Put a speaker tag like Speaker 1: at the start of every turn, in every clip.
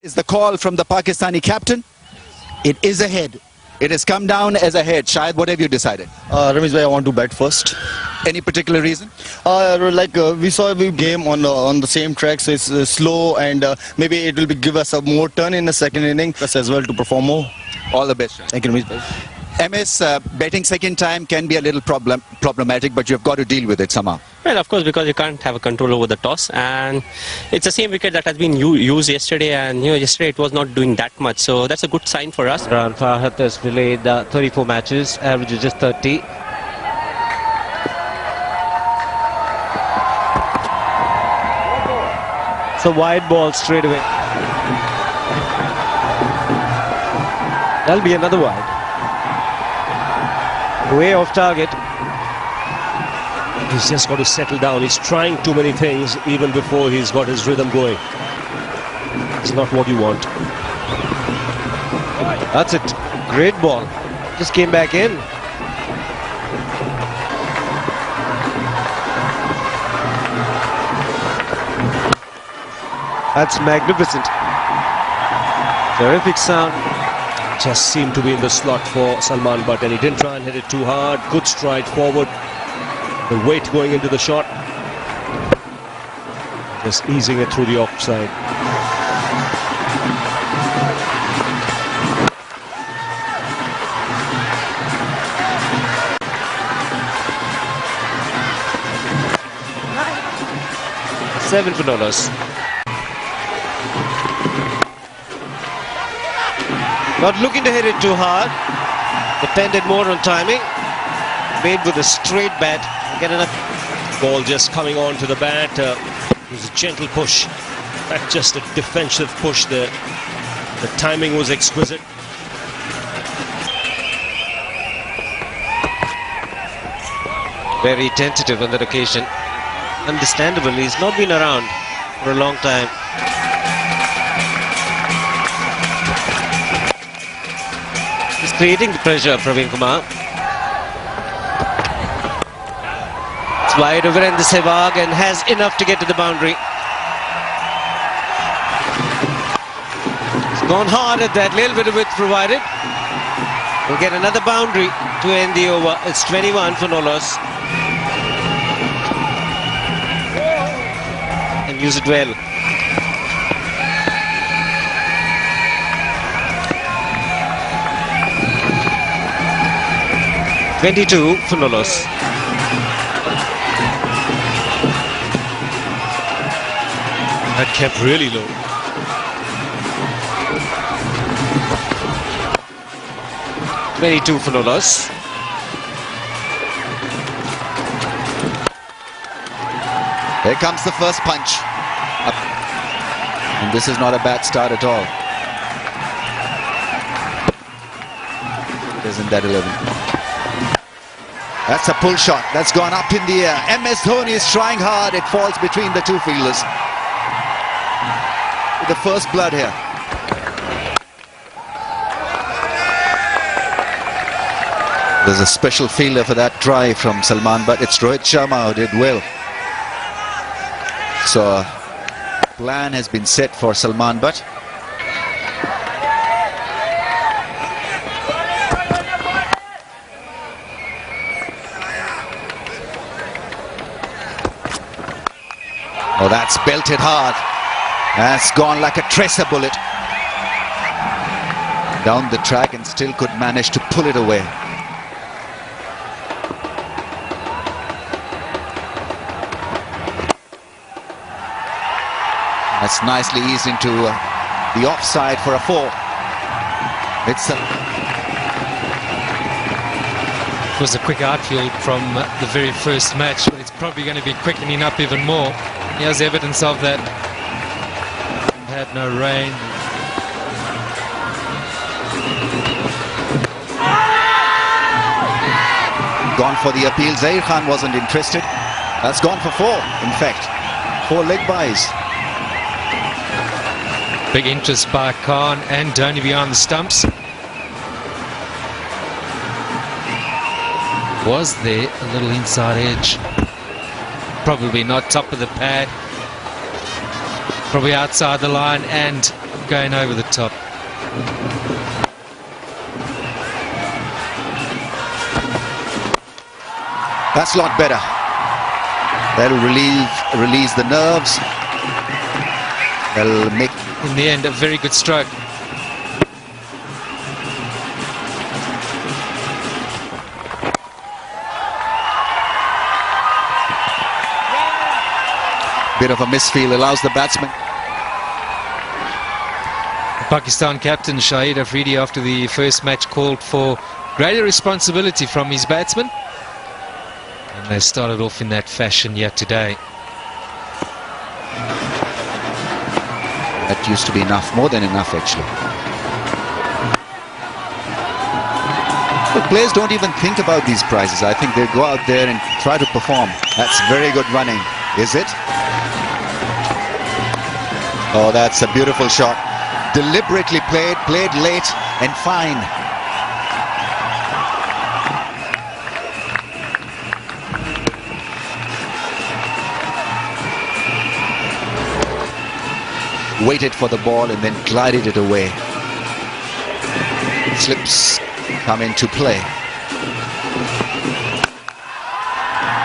Speaker 1: Is the call from the Pakistani captain. It is a head. It has come down as a head. Shahid, what have you decided?
Speaker 2: Ramesh bhai, I want to bat first.
Speaker 1: Any particular reason?
Speaker 2: We saw a game on the same track, so it's slow, and maybe it will give us a more turn in the second inning as well to perform more.
Speaker 1: All the best, Shahid.
Speaker 2: Thank you, Ramesh bhai.
Speaker 1: MS, betting second time can be a little problematic, but you've got to deal with it somehow.
Speaker 3: Well, of course, because you can't have a control over the toss, and it's the same wicket that has been used yesterday, and yesterday it was not doing that much, so that's a good sign for us.
Speaker 4: Farhat has played 34 matches, average is just 30. So wide ball straight away. That'll be another wide. Way off target.
Speaker 5: He's just got to settle down. He's trying too many things even before he's got his rhythm going. It's not what you want.
Speaker 4: That's it. Great ball. Just came back in. That's magnificent. Terrific sound.
Speaker 5: Just seemed to be in the slot for Salman Butt, and he didn't try and hit it too hard. Good stride forward. The weight going into the shot. Just easing it through the offside.
Speaker 4: $7 for dollars. Not looking to hit it too hard. Depended more on timing. Made with a straight bat. Get enough.
Speaker 5: Ball just coming on to the bat. It was a gentle push. That's just a defensive push there. The timing was exquisite.
Speaker 4: Very tentative on that occasion. Understandable. He's not been around for a long time. He's creating the pressure, Praveen Kumar. It's wide over in the Sehwag and has enough to get to the boundary. It's gone hard at that, little bit of width provided. We'll get another boundary to end the over. It's 21 for no loss. And use it well. $22 for no loss.
Speaker 5: That kept really low.
Speaker 4: $22 for no loss.
Speaker 1: Here comes the first punch. And this is not a bad start at all. Isn't that 11? That's a pull shot. That's gone up in the air. MS Dhoni is trying hard. It falls between the two fielders. The first blood here. There's a special fielder for that try from Salman, but it's Rohit Sharma who did well. So a plan has been set for Salman Butt. Oh, that's belted hard. That's gone like a tracer bullet down the track and still could manage to pull it away. That's nicely eased into the offside for a 4.
Speaker 6: It was a quick outfield from the very first match, but it's probably going to be quickening up even more. Here's evidence of that. Had no rain.
Speaker 1: Gone for the appeal. Zair Khan wasn't interested. That's gone for 4, in fact. 4 leg buys.
Speaker 6: Big interest by Khan and Dhoni behind the stumps. Was there a little inside edge? Probably not top of the pad. Probably outside the line, and going over the top.
Speaker 1: That's a lot better. That'll release the nerves. That'll make...
Speaker 6: In the end, a very good stroke.
Speaker 1: Bit of a misfeel allows the batsman.
Speaker 6: The Pakistan captain Shahid Afridi, after the first match, called for greater responsibility from his batsmen. And they started off in that fashion yet today.
Speaker 1: That used to be enough, more than enough actually. The players don't even think about these prizes. I think they go out there and try to perform. That's very good running, is it? Oh, that's a beautiful shot. Deliberately played late and fine. Waited for the ball and then glided it away. Slips come into play.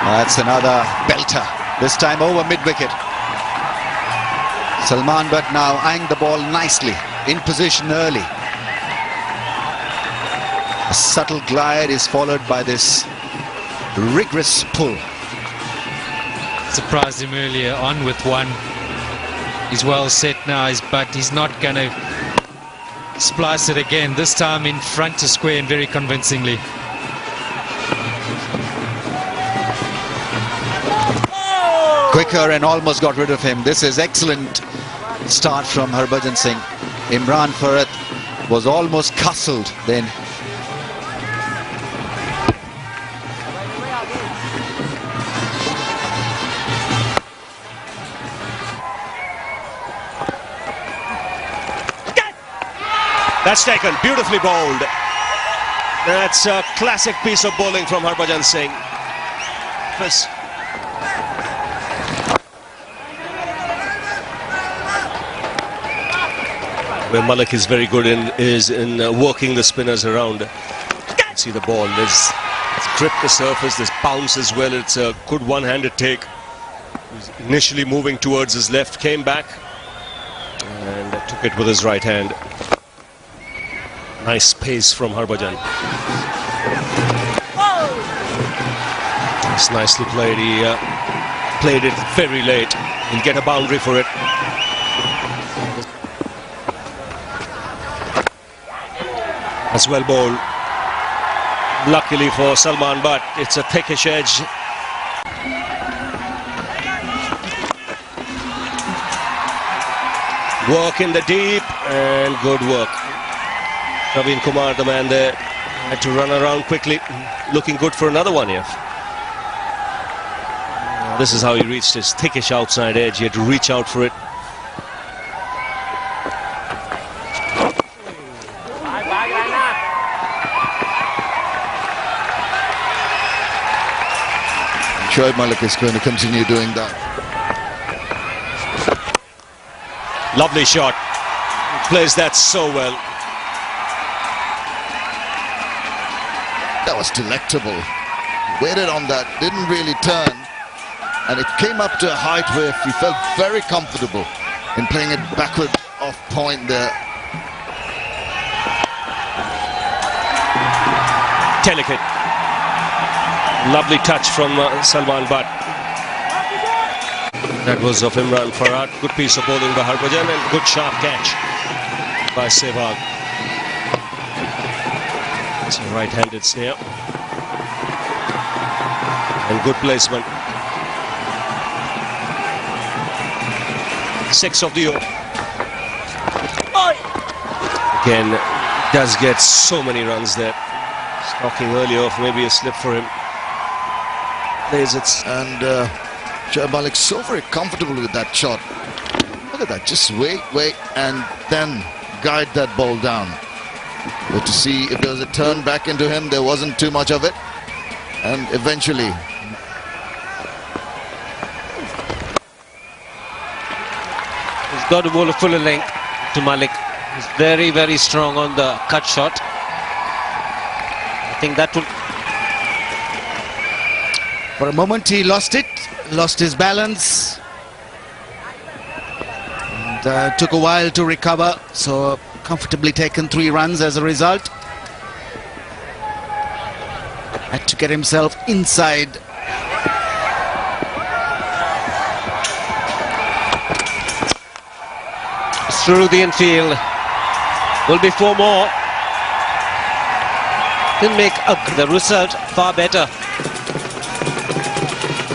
Speaker 1: That's another belter, this time over mid-wicket. Salman Butt now eyeing the ball nicely, in position early. A subtle glide is followed by this rigorous pull.
Speaker 6: Surprised him earlier on with one. He's well set now, but he's not going to splice it again. This time in front to square and very convincingly.
Speaker 1: Quicker and almost got rid of him. This is excellent start from Harbhajan Singh. Imran Farhat was almost castled then.
Speaker 5: That's taken, beautifully bowled. That's a classic piece of bowling from Harbhajan Singh. Where Malik is very good is in working the spinners around. See the ball, it's gripped the surface, this bounce as well. It's a good one-handed take. He was initially moving towards his left, came back and took it with his right hand. Nice pace from Harbhajan. It's nicely played. He played it very late. He'll get a boundary for it. As well bowled. Luckily for Salman Butt, it's a thickish edge. Work in the deep and good work. Praveen Kumar, the man there, had to run around quickly, looking good for another one here. This is how he reached his thickish outside edge. He had to reach out for it.
Speaker 2: Shoaib Malik is going to continue doing that.
Speaker 5: Lovely shot. He plays that so well.
Speaker 2: That was delectable. Waited on that, didn't really turn, and it came up to a height where he felt very comfortable in playing it backward off point there.
Speaker 5: Delicate. Lovely touch from Salman Butt. That was of Imran Farhat. Good piece of bowling by Harbhajan and good sharp catch by Sehwag. It's a right-handed snare. And good placement. 6 of the over. Again, does get so many runs there. Stalking early off, maybe a slip for him. Plays it.
Speaker 2: And Shoaib Malik so very comfortable with that shot. Look at that, just wait, and then guide that ball down. But to see if there was a turn back into him, there wasn't too much of it. And eventually...
Speaker 4: He's got to bowl a fuller length. back to Malik. He's very, very strong on the cut shot. I think that will...
Speaker 2: For a moment he lost it, lost his balance. And took a while to recover, so comfortably taken 3 runs as a result. Had to get himself inside.
Speaker 4: Through the infield. Will be 4 more. Didn't make the result far better.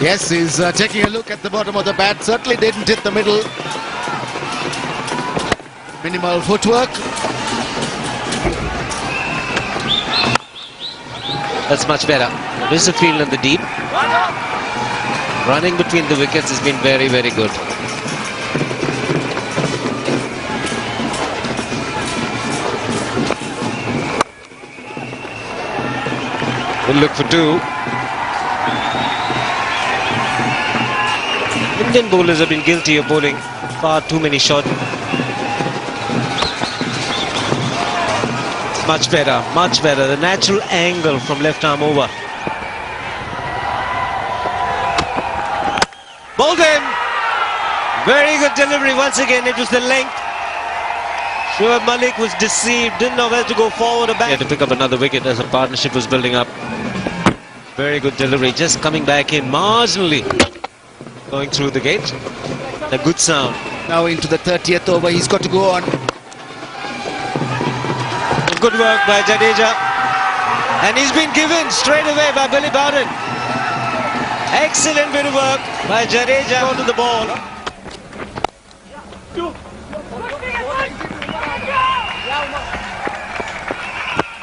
Speaker 2: Yes, he's taking a look at the bottom of the bat. Certainly didn't hit the middle. Minimal footwork.
Speaker 4: That's much better. This is the field in the deep. Running between the wickets has been very, very good. We'll look for 2. Indian bowlers have been guilty of bowling far too many shots. Much better, much better. The natural angle from left arm over. Bowled him. Very good delivery once again. It was the length. Shoaib Malik was deceived. Didn't know where to go forward or back. He had to pick up another wicket as a partnership was building up. Very good delivery. Just coming back in marginally. Going through the gate. A good sound.
Speaker 2: Now into the 30th over. He's got to go on.
Speaker 4: Good work by Jadeja, and he's been given straight away by Billy Bowden. Excellent bit of work by Jadeja onto the ball.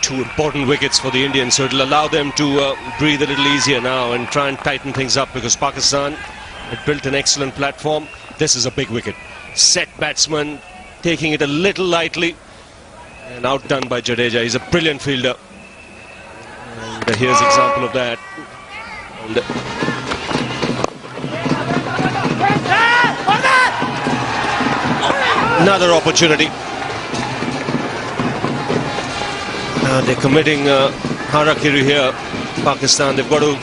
Speaker 5: Two important wickets for the Indians, so it'll allow them to breathe a little easier now and try and tighten things up, because Pakistan had built an excellent platform. This is a big wicket. Set batsman, taking it a little lightly. And outdone by Jadeja. He's a brilliant fielder. And here's an example of that. And another opportunity. They're committing harakiri here, Pakistan. They've got to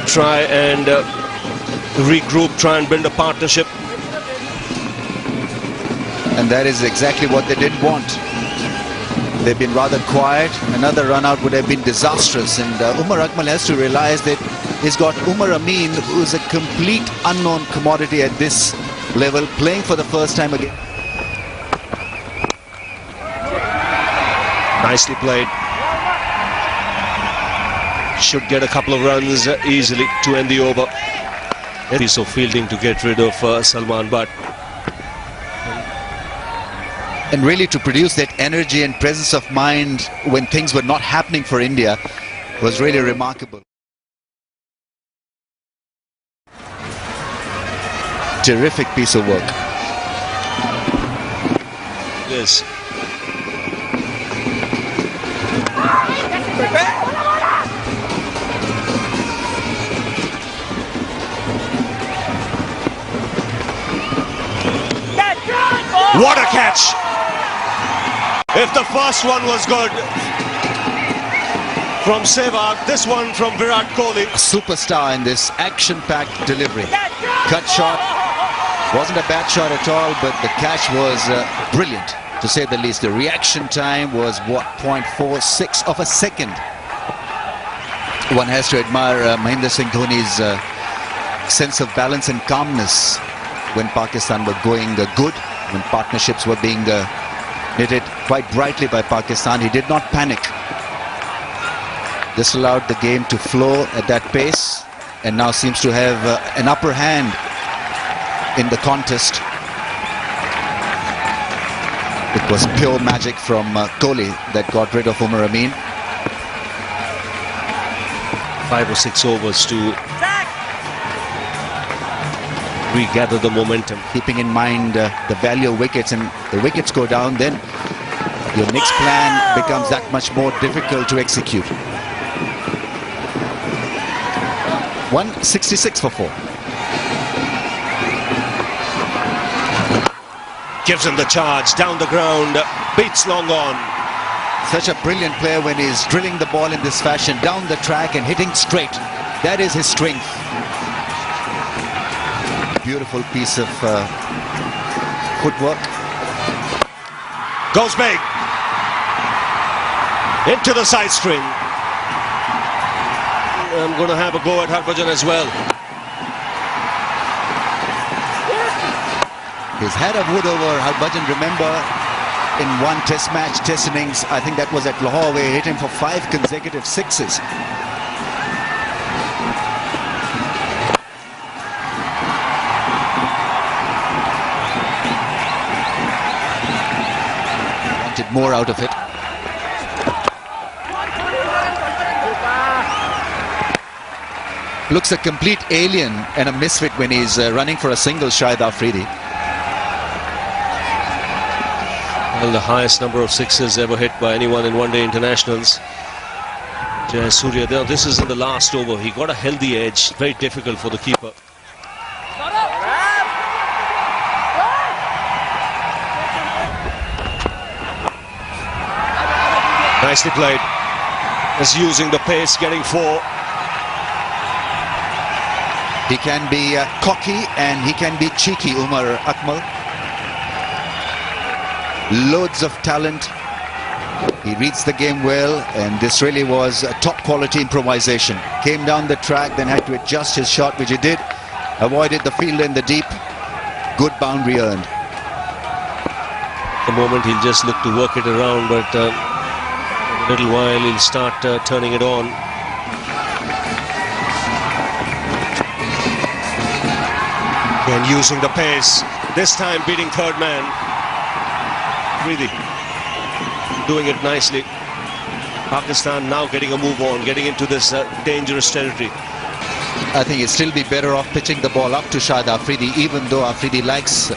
Speaker 5: try and regroup, try and build a partnership.
Speaker 1: And that is exactly what they didn't want. They've been rather quiet. Another run out would have been disastrous. And Umar Akmal has to realize that he's got Umar Amin, who's a complete unknown commodity at this level, playing for the first time again.
Speaker 5: Nicely played. Should get a couple of runs easily to end the over. A piece of fielding to get rid of Salman Butt.
Speaker 1: And really to produce that energy and presence of mind when things were not happening for India was really remarkable. Terrific piece of work.
Speaker 5: Yes. What a catch! If the first one was good from Sehwag, this one from Virat Kohli.
Speaker 1: A superstar in this action-packed delivery. Cut shot. Wasn't a bad shot at all, but the catch was brilliant, to say the least. The reaction time was, what, 0.46 of a second. One has to admire Mahendra Singh Dhoni's sense of balance and calmness when Pakistan were going good, when partnerships were being knitted quite brightly by Pakistan. He did not panic. This allowed the game to flow at that pace, and now seems to have an upper hand in the contest. It was pure magic from Kohli that got rid of Umar Amin.
Speaker 5: 5 or 6 overs to regather the momentum.
Speaker 1: Keeping in mind the value of wickets, and the wickets go down, then your next plan becomes that much more difficult to execute. 166 for 4.
Speaker 5: Gives him the charge, down the ground, beats long on.
Speaker 1: Such a brilliant player when he's drilling the ball in this fashion, down the track and hitting straight. That is his strength. Beautiful piece of footwork.
Speaker 5: Goes big. Into the side string. I'm going to have a go at Harbhajan as well.
Speaker 1: He's had a wood over Harbhajan, remember, in one test match, test innings. I think that was at Lahore, where he hit him for 5 consecutive sixes. Wanted more out of it. Looks a complete alien and a misfit when he's running for a single, Shahid Afridi.
Speaker 5: Well, the highest number of sixes ever hit by anyone in one-day internationals. Jayasuriya, this is in the last over. He got a healthy edge. Very difficult for the keeper. Nicely played. Just using the pace, getting 4.
Speaker 1: He can be cocky and he can be cheeky, Umar Akmal. Loads of talent. He reads the game well, and this really was a top quality improvisation. Came down the track, then had to adjust his shot, which he did. Avoided the fielder in the deep. Good boundary earned.
Speaker 5: At the moment he'll just look to work it around, but in a little while he'll start turning it on. And using the pace, this time beating third man. Really doing it nicely. Pakistan now getting a move on, getting into this dangerous territory.
Speaker 1: I think he'd still be better off pitching the ball up to Shahid Afridi, even though Afridi likes to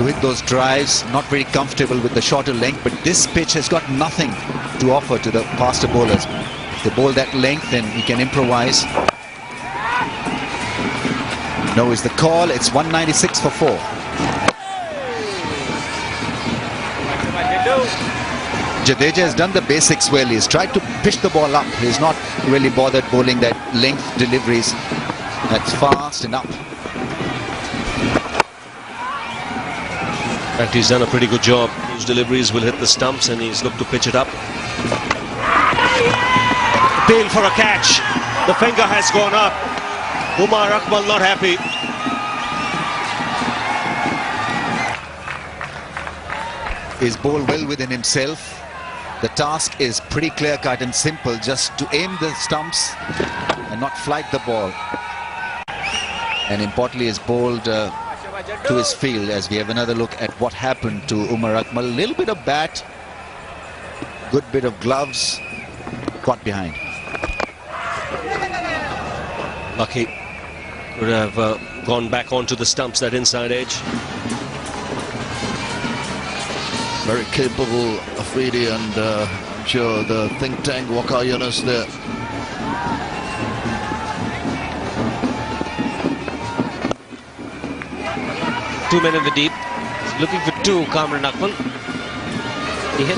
Speaker 1: hit those drives, not very comfortable with the shorter length, but this pitch has got nothing to offer to the faster bowlers. If they bowl that length, then he can improvise. No is the call. It's 196 for 4. Jadeja has done the basics well. He's tried to pitch the ball up. He's not really bothered bowling that length deliveries. That's fast and up.
Speaker 5: In fact, he's done a pretty good job. Those deliveries will hit the stumps and he's looked to pitch it up. Appeal for a catch. The finger has gone up. Umar Akmal not happy.
Speaker 1: He's bowled well within himself. The task is pretty clear-cut and simple, just to aim the stumps and not flight the ball. And importantly, is bowled to his field, as we have another look at what happened to Umar Akmal. A little bit of bat, good bit of gloves, caught behind.
Speaker 5: Lucky. Could have gone back onto the stumps, that inside edge.
Speaker 2: Very capable Afridi, and I'm sure the think tank Waqar Yunus there.
Speaker 4: Two men in the deep. He's looking for 2, Kamran Akmal.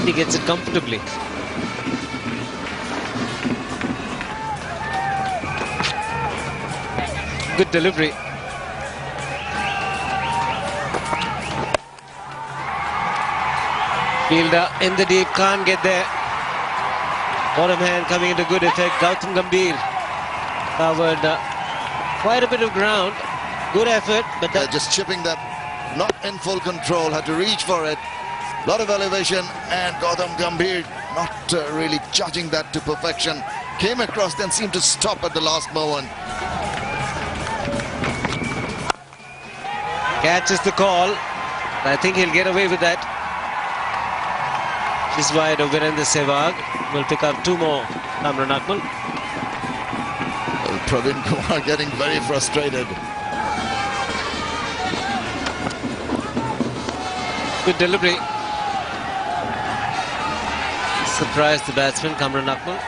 Speaker 4: He gets it comfortably. Good delivery. Fielder in the deep, can't get there. Bottom hand coming into good effect. Gautam Gambhir covered quite a bit of ground. Good effort, but
Speaker 2: Just chipping that, not in full control, had to reach for it. Lot of elevation, and Gautam Gambhir not really judging that to perfection. Came across, then seemed to stop at the last moment.
Speaker 4: catches the call. I think he'll get away with that. This wide of Virendra Sehwag will pick up 2 more. Kamran Akmal.
Speaker 2: Well, Praveen Kumar getting very frustrated.
Speaker 4: Good delivery. Surprised the batsman, Kamran Akmal.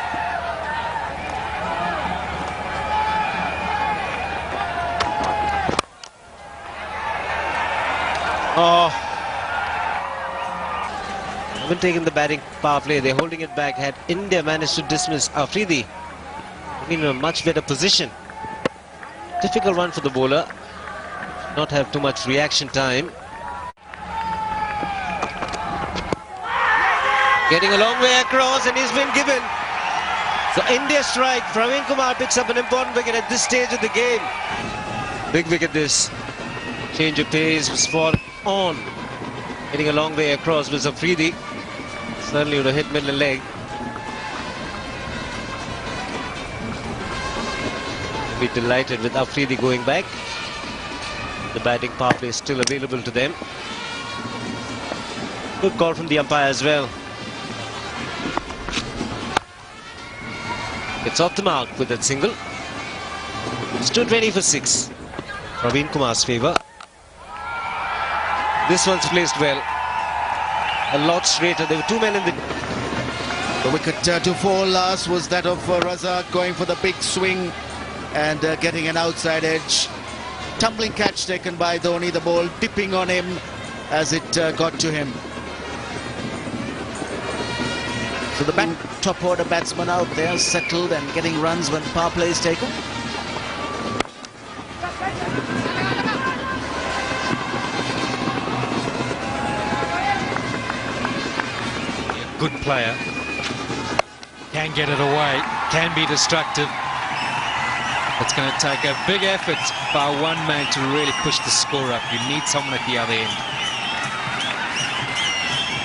Speaker 4: Oh, Haven't taken the batting power play. They're holding it back. Had India managed to dismiss Afridi, in a much better position. Difficult one for the bowler. Not have too much reaction time. Getting a long way across, and he's been given. So India strike. Praveen Kumar picks up an important wicket at this stage of the game. Big wicket this. Change of pace was spot on. Getting a long way across was Afridi. Certainly would have hit middle leg. Be delighted with Afridi going back. The batting power play is still available to them. Good call from the umpire as well. It's off the mark with that single. It's 220 for 6. Praveen Kumar's favour. This one's placed well. A lot straighter. There were two men in
Speaker 1: The wicket to fall last was that of Razak, going for the big swing and getting an outside edge. Tumbling catch taken by Dhoni, the ball dipping on him as it got to him. So the top order batsman out there, settled and getting runs when power play is taken.
Speaker 6: Good player. Can get it away. Can be destructive. It's going to take a big effort by one man to really push the score up. You need someone at the other end.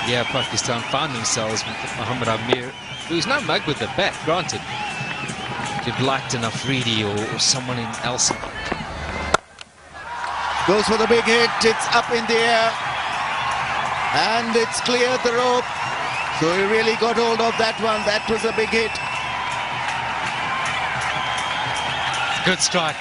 Speaker 6: Yeah, Pakistan found themselves with Mohammad Amir, who's no mug with the bat, granted. You'd liked an Afridi or someone else.
Speaker 1: Goes for the big hit. It's up in the air. And it's cleared the rope. So he really got hold of that one. That was a big hit.
Speaker 6: Good strike.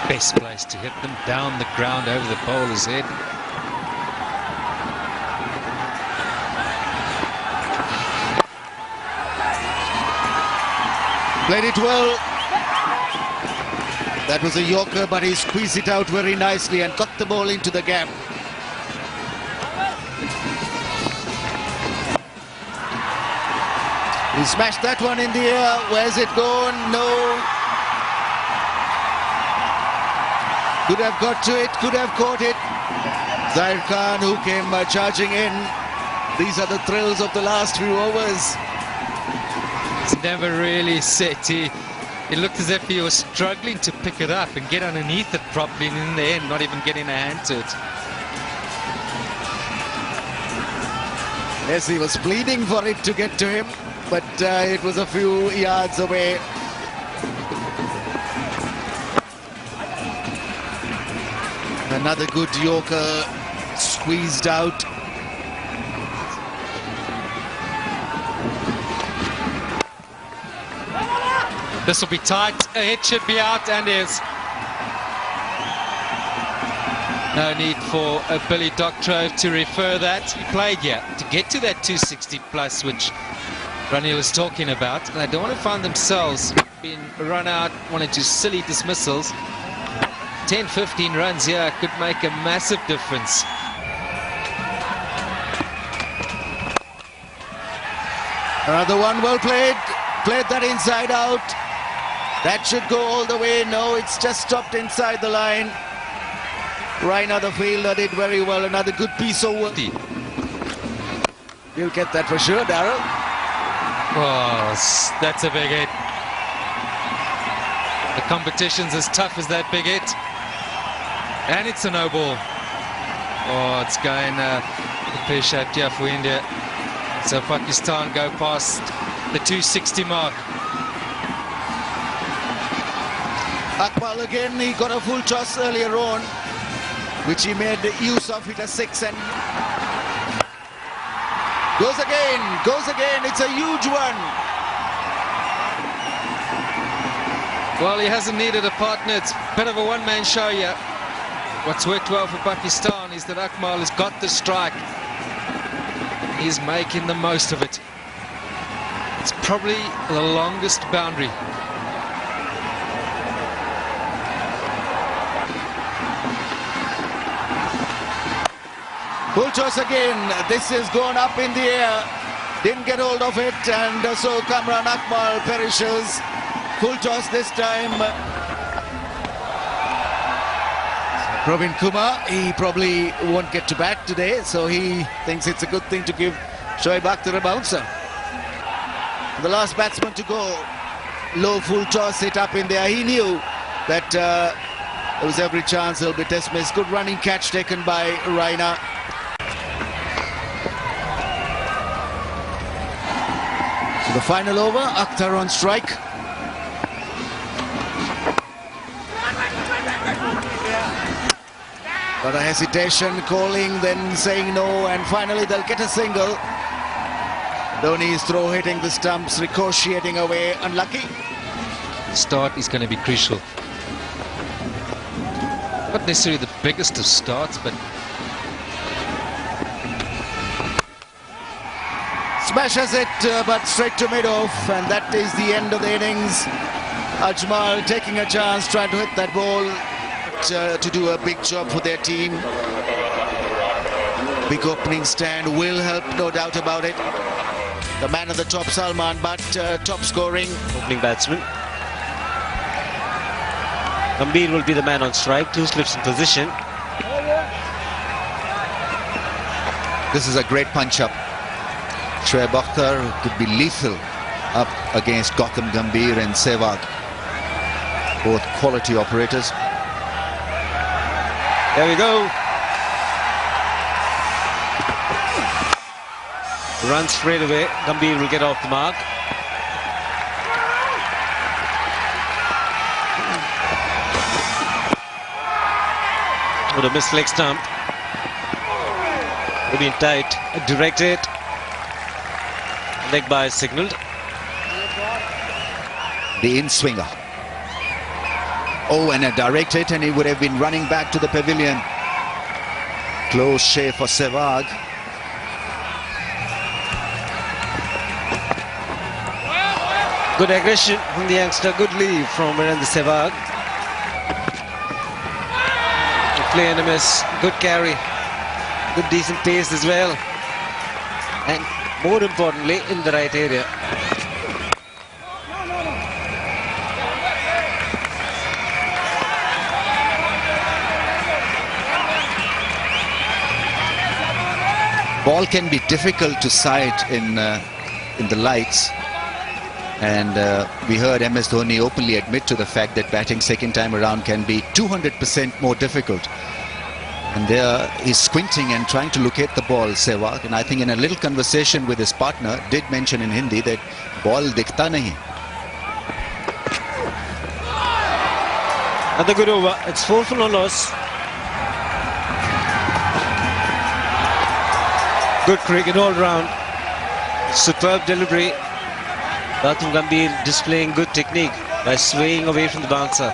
Speaker 6: Best place to hit them, down the ground over the bowler's head.
Speaker 1: Played it well. That was a Yorker, but he squeezed it out very nicely and got the ball into the gap. He smashed that one in the air. Where's it gone? No. Could have got to it, could have caught it. Zair Khan, who came charging in. These are the thrills of the last few overs.
Speaker 6: It's never really set. It looked as if he was struggling to pick it up and get underneath it properly, and in the end, not even getting a hand to it.
Speaker 1: Yes, he was pleading for it to get to him, but it was a few yards away. Another good Yorker squeezed out.
Speaker 6: This will be tight. A hit should be out, and is. No need for Billy Doctrove to refer that. He played here to get to that 260 plus, which Ronnie was talking about. And they don't want to find themselves being run out, wanting to silly dismissals. 10-15 runs here could make a massive difference.
Speaker 1: Another one well played. Played that inside out. That should go all the way. No, it's just stopped inside the line. Raina, the fielder, did very well. Another good piece of work. You'll get that for sure, Darryl.
Speaker 6: Oh, that's a big hit. The competition's as tough as that big hit. And it's a no ball. Oh, it's going pear-shaped here for India. So Pakistan go past the 260 mark.
Speaker 1: Akmal again, he got a full toss earlier on, which he made use of. Hit a 6 and goes again, it's a huge one.
Speaker 6: Well, he hasn't needed a partner. It's a bit of a one-man show here. What's worked well for Pakistan is that Akmal has got the strike. He's making the most of it. It's probably the longest boundary.
Speaker 1: Full toss again. This is gone up in the air. Didn't get hold of it, and so Kamran Akmal perishes. Full toss this time. Praveen Kumar, he probably won't get to bat today, so he thinks it's a good thing to give Shoaib Akhtar a bouncer. The last batsman to go. Low full toss, hit up in there. He knew that there was every chance he'll be dismissed. Good running catch taken by Raina. So the final over, Akhtar on strike. But a hesitation, calling, then saying no, and finally they'll get a single. Dhoni's throw hitting the stumps, ricocheting away, unlucky.
Speaker 6: Start is going to be crucial. Not necessarily the biggest of starts, but
Speaker 1: smashes it, but straight to mid-off, and that is the end of the innings. Ajmal taking a chance, trying to hit that ball to do a big job for their team. Big opening stand will help, no doubt about it. The man at the top, Salman, but top scoring.
Speaker 4: Opening batsman. Gambhir will be the man on strike. 2 slips in position.
Speaker 1: This is a great punch-up. Shoaib Akhtar could be lethal up against Gautam Gambhir and Sehwag. Both quality operators.
Speaker 4: There we go. Run straight away. Gambhir will get off the mark. With a missed leg stump. Would be tight. Directed. Leg by signalled.
Speaker 1: The in-swinger. Oh, and a direct hit, and he would have been running back to the pavilion. Close shave for Sehwag.
Speaker 4: Good aggression from the youngster. Good leave from Virendra Sehwag. Good play and a miss. Good carry. Good decent pace as well. And more importantly, in the right area.
Speaker 1: Ball can be difficult to sight in the lights, and we heard MS Dhoni openly admit to the fact that batting second time around can be 200% more difficult. And there he's squinting and trying to locate the ball, Sehwag, and I think in a little conversation with his partner did mention in Hindi that ball dikhta nahi.
Speaker 4: Another good over. It's 4 for no loss. Good cricket all round. Superb delivery. Gautam Gambhir displaying good technique by swaying away from the bouncer.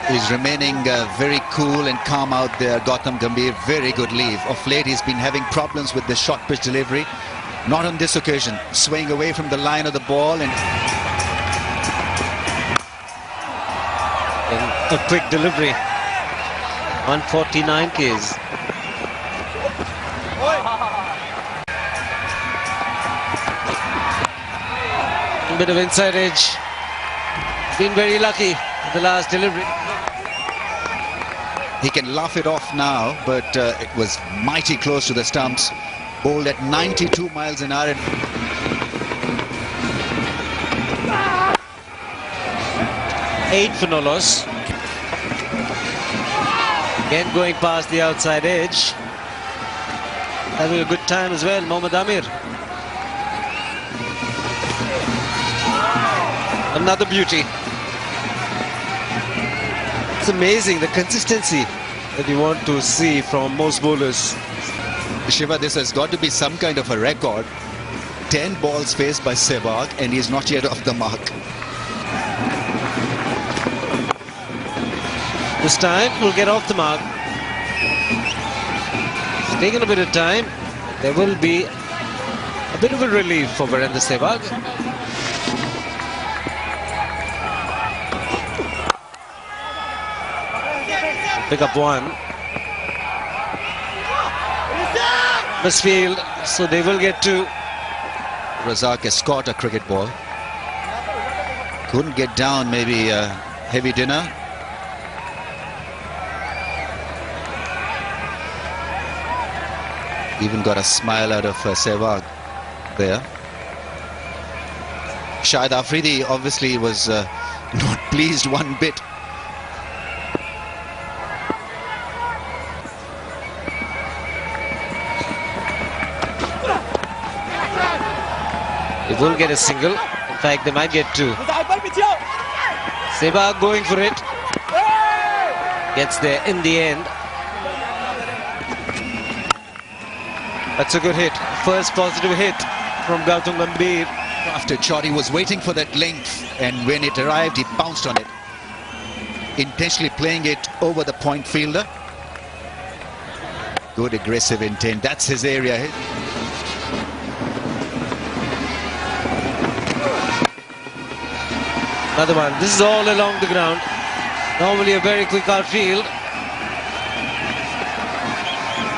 Speaker 1: He's remaining very cool and calm out there, Gautam Gambhir. Very good leave. Of late he's been having problems with the short pitch delivery. Not on this occasion. Swaying away from the line of the ball and
Speaker 4: A quick delivery. 149 Ks. A bit of inside edge. Been very lucky with the last delivery.
Speaker 1: he can laugh it off now, but it was mighty close to the stumps. Bowled at 92 miles an hour.
Speaker 4: 8 for no loss. Again going past the outside edge. Having a good time as well, Mohammad Amir. Another beauty. It's amazing the consistency that you want to see from most bowlers.
Speaker 1: Shiva, this has got to be some kind of a record. 10 balls faced by Sehwag and he's not yet off the mark.
Speaker 4: This time we'll get off the mark. It's taken a bit of time. There will be a bit of a relief for Virendra Sehwag. pick up one. Misfield, so they will get two.
Speaker 1: Razak has caught a cricket ball. Couldn't get down, maybe a heavy dinner. Even got a smile out of Sehwag there. Shahid Afridi obviously was not pleased one bit.
Speaker 4: They will get a single. In fact, they might get two. Sehwag going for it. Gets there in the end. That's a good hit. First positive hit from Gautam Gambhir.
Speaker 1: After shot, he was waiting for that length, and when it arrived, he pounced on it. Intentionally playing it over the point fielder. Good aggressive intent. That's his area.
Speaker 4: Another one. This is all along the ground. Normally a very quick outfield.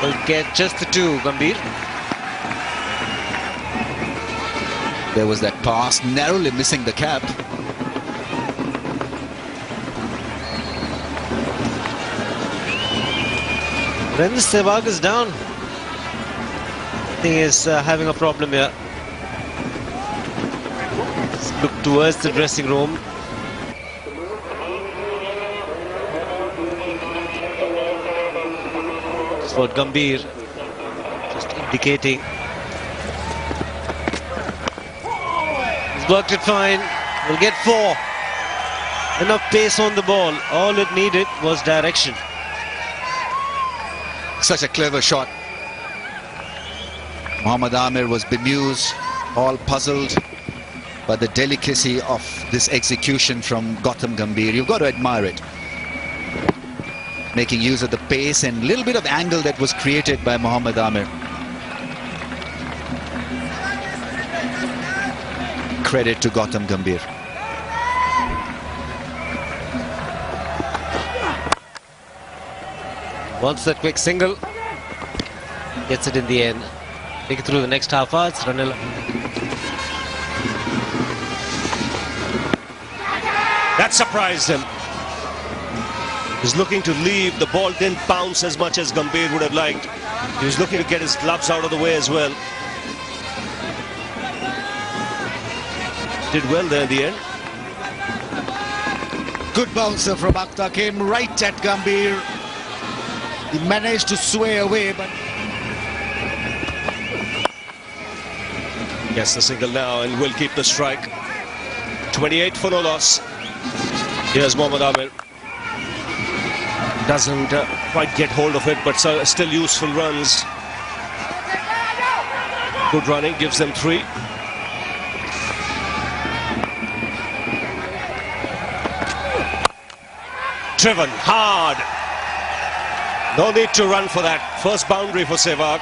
Speaker 4: Will get just the two, Gambhir.
Speaker 1: There was that pass, narrowly missing the cap.
Speaker 4: When the Sehwag is down, I think he's having a problem here. Let's look towards the dressing room. That's what Gambhir just indicating. He's worked it fine. Will get four. Enough pace on the ball. All it needed was direction.
Speaker 1: Such a clever shot. Mohammad Amir was bemused, all puzzled by the delicacy of this execution from Gautam Gambhir. You've got to admire it. Making use of the pace and little bit of angle that was created by Mohammad Amir. Credit to Gautam Gambhir.
Speaker 4: Wants that quick single. Gets it in the end. Take it through the next half hour. It's Ranil.
Speaker 5: That surprised him. He's looking to leave. The ball didn't bounce as much as Gambhir would have liked. He was looking to get his gloves out of the way as well. Did well there in the end.
Speaker 7: Good bouncer from Akhtar, came right at Gambhir. He managed to sway away, but
Speaker 5: Gets the single now and will keep the strike. 28 for no loss. Here's Mohammad Amir. Doesn't quite get hold of it, but still useful runs. Good running, gives them three. Driven hard. No need to run for that. First boundary for Sehwag.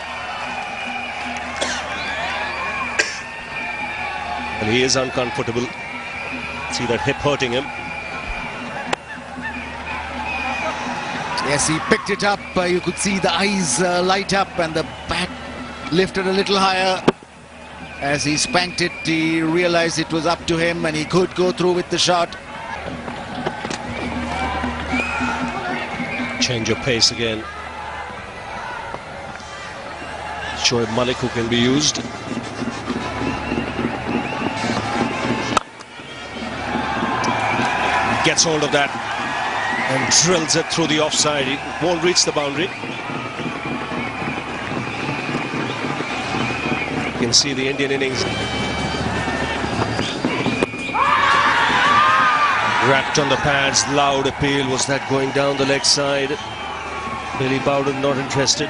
Speaker 5: And he is uncomfortable. See that hip hurting him.
Speaker 7: yes, he picked it up. You could see the eyes light up and the back lifted a little higher. As he spanked it, he realized it was up to him and he could go through with the shot.
Speaker 5: Change of pace again. Shoaib Malik who can be used. Gets hold of that and drills it through the offside. He won't reach the boundary. You can see the Indian innings wrapped on the pads. Loud appeal. Was that going down the leg side? Billy Bowden not interested.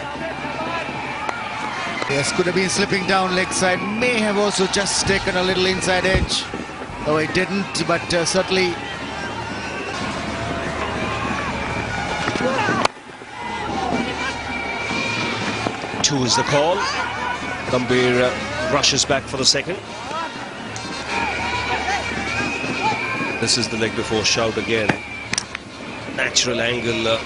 Speaker 7: Yes, could have been slipping down leg side. May have also just taken a little inside edge. Though it didn't, but certainly.
Speaker 5: Two is the call. Gambhir rushes back for the second. This is the leg before shout again. Natural angle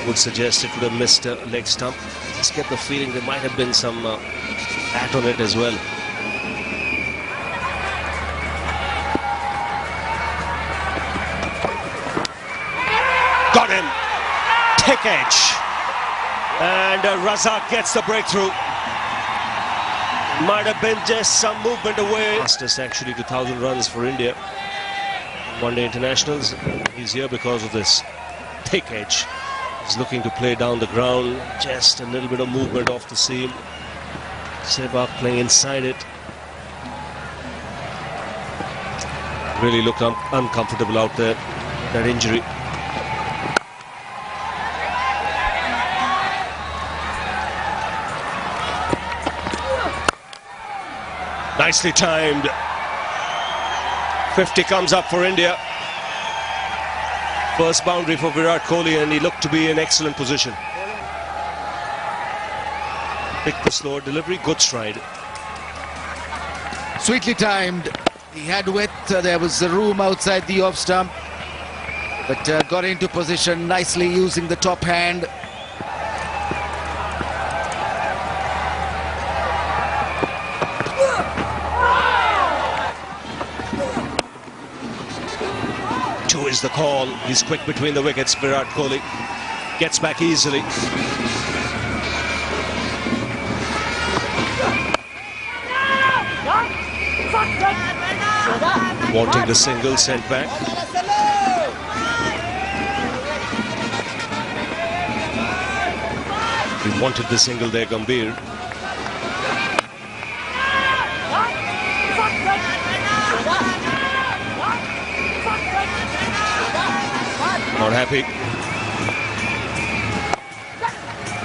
Speaker 5: would suggest it would have missed a leg stump. Just get the feeling there might have been some bat on it as well. Got him! Thick edge. And Razak gets the breakthrough. Might have been just some movement away. Fastest actually to 1,000 runs for India. One-day internationals. He's here because of this thick edge. He's looking to play down the ground. Just a little bit of movement off the seam. Sehwag playing inside it. Really looked uncomfortable out there. That injury. Nicely timed. 50 comes up for India. First boundary for Virat Kohli, and he looked to be in excellent position. Picked the slower delivery, good stride.
Speaker 7: Sweetly timed. He had width. There was a room outside the off stump, but got into position nicely using the top hand.
Speaker 5: Two is the call. He's quick between the wickets. Virat Kohli gets back easily. Wanting the single, sent back. He wanted the single there, Gambhir. Not happy.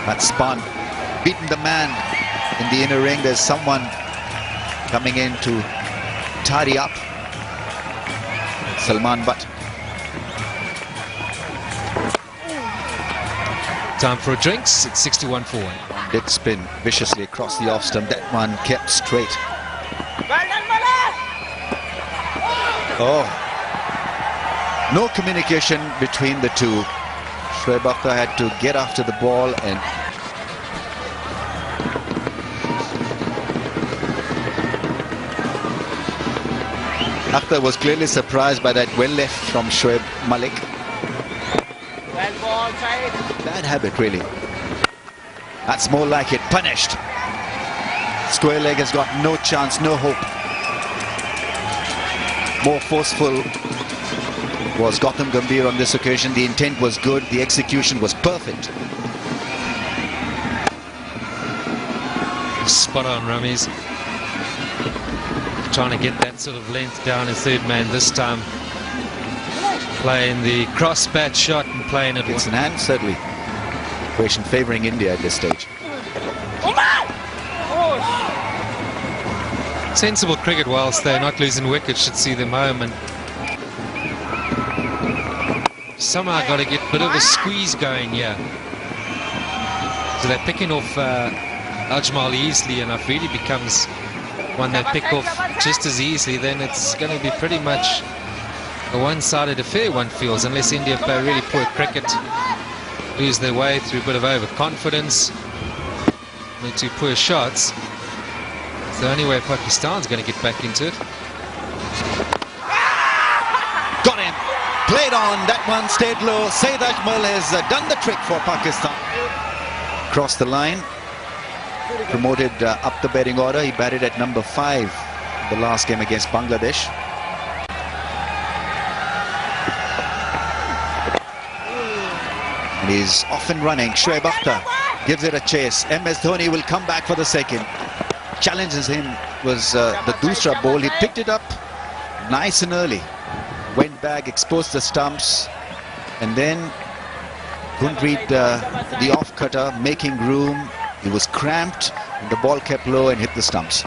Speaker 1: That spun, beaten the man in the inner ring. There's someone coming in to tidy up. Salman Butt.
Speaker 6: Time for a drinks. It's 61 for 1.
Speaker 1: Did spin viciously across the off stump. That one kept straight. Oh. No communication between the two. Shoaib Akhtar had to get after the ball, and Akhtar was clearly surprised by that well left from Shoaib Malik. Bad habit, really. That's more like it. Punished. Square leg has got no chance, no hope. More forceful was Gautam Gambhir on this occasion. The intent was good, the execution was perfect.
Speaker 6: Spot on, Rameez. Trying to get that sort of length down his third man this time. Playing the cross bat shot and playing it.
Speaker 1: It's an hand, certainly. Equation favouring India at this stage.
Speaker 6: Sensible cricket whilst they're not losing wickets, should see them home, and somehow got to get a bit of a squeeze going here. So they're picking off Ajmal easily enough. Really becomes one they pick off just as easily, then it's going to be pretty much a one-sided affair, one feels, unless India play really poor cricket, lose their way through a bit of overconfidence, and two poor shots. It's the only way Pakistan's going to get back into it.
Speaker 1: Got him. Played on. That one stayed low. Saeed Ajmal has done the trick for Pakistan. Crossed the line. Promoted up the batting order. He batted at number 5 the last game against Bangladesh. And he's off and running. Shoaib Akhtar gives it a chase. MS Dhoni will come back for the second. Challenges him was the Dusra ball. He picked it up nice and early. Went back, exposed the stumps, and then couldn't read the off cutter, making room. He was cramped, and the ball kept low and hit the stumps.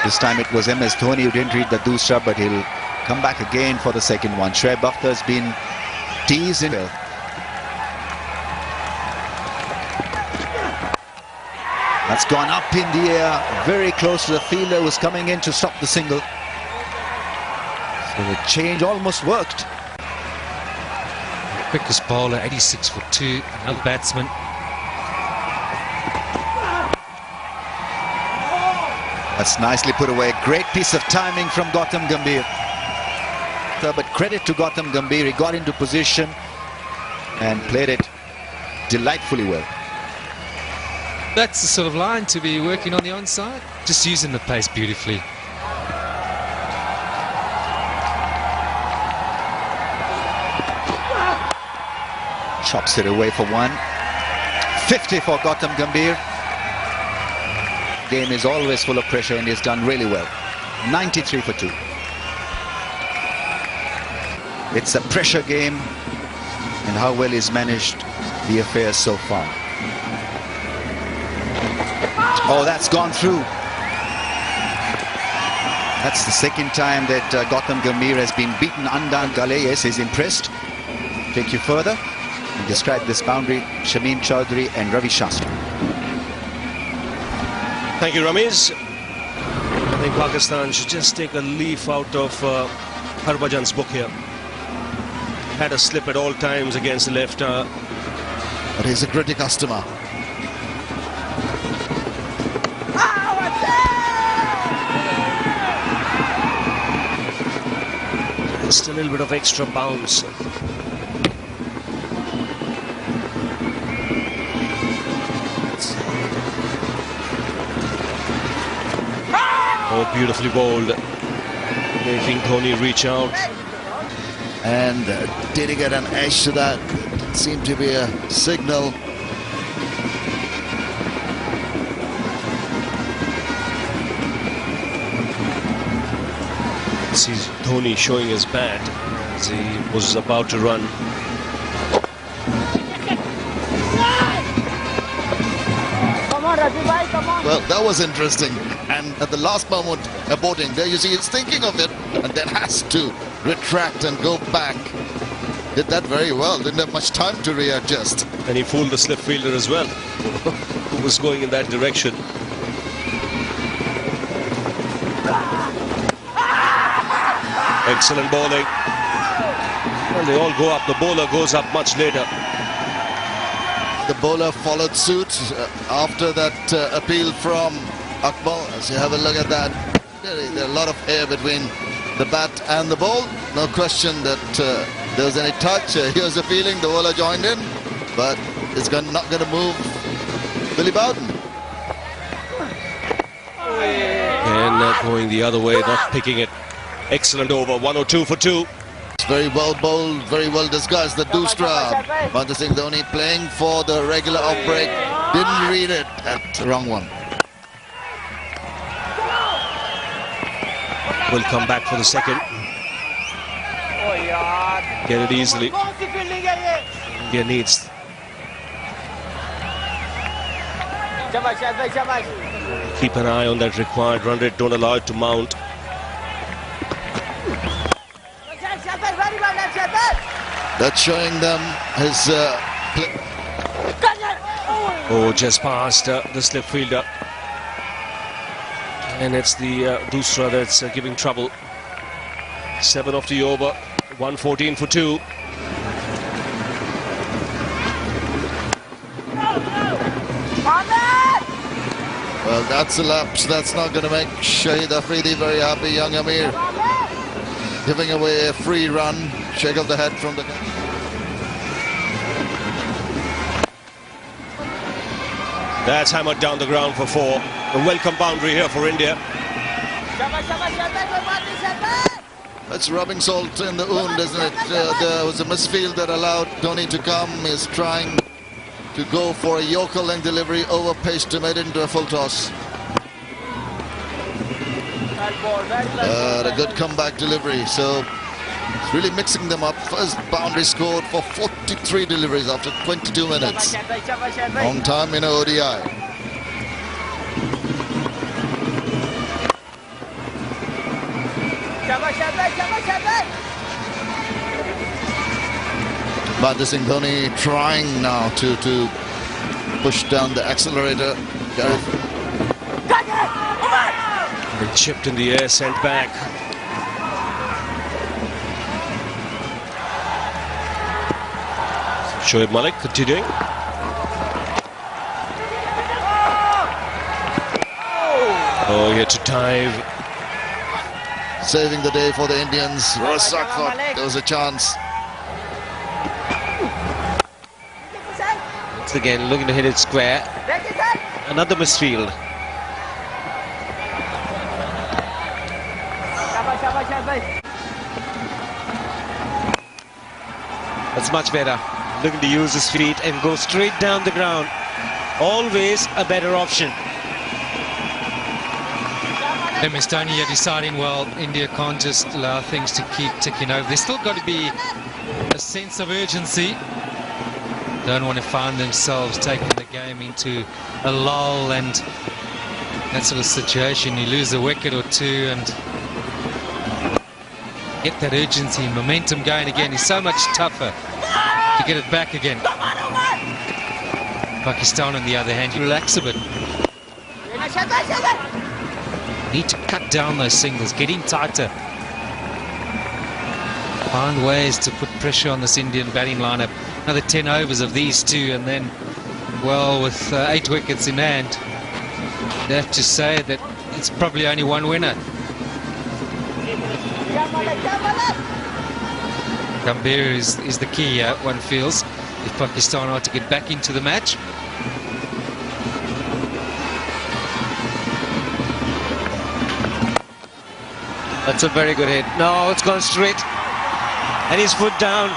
Speaker 1: This time it was MS Dhoni who didn't read the Dusra, but he'll come back again for the second one. Shoaib Akhtar has been teased in. That's gone up in the air, very close to the fielder, was coming in to stop the single. So the change almost worked.
Speaker 6: quickest bowler, 86 for 2, another batsman.
Speaker 1: That's nicely put away. Great piece of timing from Gautam Gambhir. But credit to Gautam Gambhir. He got into position and played it delightfully well.
Speaker 6: That's the sort of line to be working on the onside. Just using the pace beautifully.
Speaker 1: Chops it away for 1. 50 for Gautam Gambhir. Game is always full of pressure and he's done really well. 93 for 2. It's a pressure game, and how well he's managed the affairs so far. Oh, that's gone through. That's the second time that Gautam Gambhir has been beaten. Andan Gale, yes, he's impressed. Take you further and describe this boundary. Shamim Chaudhary and Ravi Shastri.
Speaker 5: Thank you, Ramesh. I think Pakistan should just take a leaf out of Harbhajan's book here. Had a slip at all times against the left.
Speaker 2: But he's a gritty customer.
Speaker 5: Just a little bit of extra bounce. Oh, beautifully bowled. Making Dhoni reach out.
Speaker 2: And did he get an edge to that? It seemed to be a signal.
Speaker 5: Sees Dhoni showing his bat as he was about to run.
Speaker 2: Well, that was interesting. And at the last moment, aborting, there you see he's thinking of it and then has to retract and go back. Did that very well. Didn't have much time to readjust.
Speaker 5: And he fooled the slip fielder as well, who was going in that direction. Excellent bowling. Well, they all go up. The bowler goes up much later.
Speaker 2: The bowler followed suit after that appeal from Akmal. As you have a look at that, there are a lot of air between the bat and the ball. No question that there was any touch. He was appealing, the bowler joined in, but it's not going to move Billy Bowden.
Speaker 5: And going the other way, not picking it. Excellent over, 102 for 2.
Speaker 2: Very well bowled, very well disguised, the Dusra. Mahendra Singh Dhoni playing for the regular off break. Didn't read it. That's the wrong one.
Speaker 5: Will come back for the second. Get it easily. India needs. Keep an eye on that required run rate. Don't allow it to mount.
Speaker 2: That's showing them his
Speaker 5: Oh, just past the slip fielder. And it's the Dusra that's giving trouble. 7 off the over, 114 for 2.
Speaker 2: Well, that's a lapse. That's not going to make Shahid Afridi very happy. Young Amir giving away a free run. Shake of the head from the...
Speaker 5: That's hammered down the ground for 4. A welcome boundary here for India.
Speaker 2: That's rubbing salt in the wound, isn't it? There was a misfield that allowed Dhoni to come. He's trying to go for a Yorker length delivery over pace to make it into a full toss. A good comeback delivery. So it's really mixing them up. First boundary scored for 43 deliveries after 22 minutes. Long time in ODI. Mahendra Singh Dhoni trying now to push down the accelerator.
Speaker 5: And chipped in the air, sent back. Shoaib Malik continuing. Oh, here to dive.
Speaker 2: Saving the day for the Indians. Rasak thought there was a chance.
Speaker 4: Once again, looking to hit it square. Another misfield. That's much better. Looking to use his feet and go straight down the ground. Always a better option.
Speaker 6: MS Dhoni are deciding, well, India can't just allow things to keep ticking over. There's still got to be a sense of urgency. Don't want to find themselves taking the game into a lull and that sort of situation. You lose a wicket or two and get that urgency and momentum going again. It's so much tougher to get it back again. Pakistan, on the other hand, you relax a bit. Need to cut down those singles, get in tighter. Find ways to put pressure on this Indian batting lineup. Another 10 overs of these two, and then, well, with 8 wickets in hand, you'd have to say that it's probably only one winner. Gambhir is the key here, one feels, if Pakistan are to get back into the match.
Speaker 4: That's a very good hit. No, it's gone straight. And he's put down